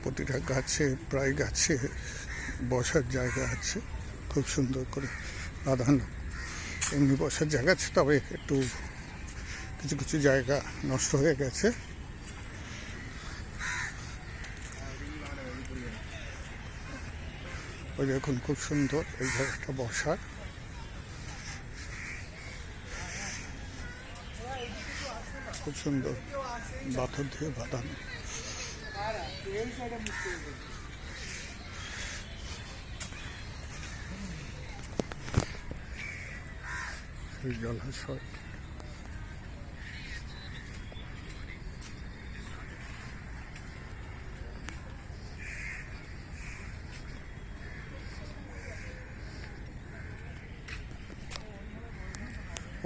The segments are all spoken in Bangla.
প্রতিটা গাছে প্রায় গাছে বসার জায়গা আছে, খুব সুন্দর করে বাঁধানো। এমনি বসার জায়গা আছে, তবে একটু কিছু কিছু জায়গা নষ্ট হয়ে গেছে। ওই দেখুন, খুব সুন্দর এই জায়গাটা বসার। খুব সুন্দর পাথর দিয়ে বাঁধানো। এই জলাশয়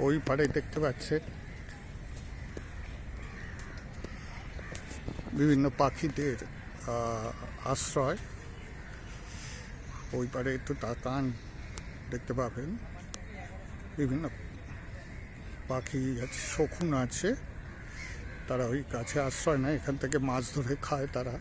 ওই পাড়ে দেখতে পাচ্ছে বিভিন্ন পাখিদের আশ্রয়। ওই পাড়ে একটু তাকান, দেখতে পাবেন বিভিন্ন পাখি আছে, শকুন আছে, তারা ওই গাছে আশ্রয় নেয়, এখান থেকে মাছ ধরে খায় তারা।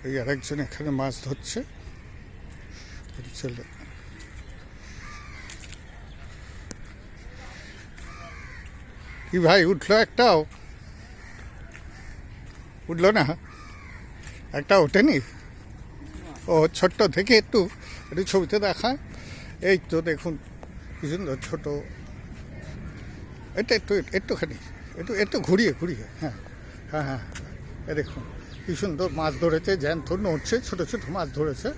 এই আরেকজন এখানে মাছ ধরছে, ছেলে। কি ভাই, উঠলো একটাও? উঠলো না, একটা ওঠেনি? ও ছোট্ট থেকে একটু একটু ছবিতে দেখায়। এই তো দেখুন কি সুন্দর ছোট। এটা একটু একটুখানি একটু একটু ঘুরিয়ে ঘুরিয়ে, হ্যাঁ হ্যাঁ হ্যাঁ, এ দেখুন কি সুন্দর মাছ ধরেছে, জ্যান্ত নড়ছে, ছোট ছোট মাছ ধরেছে।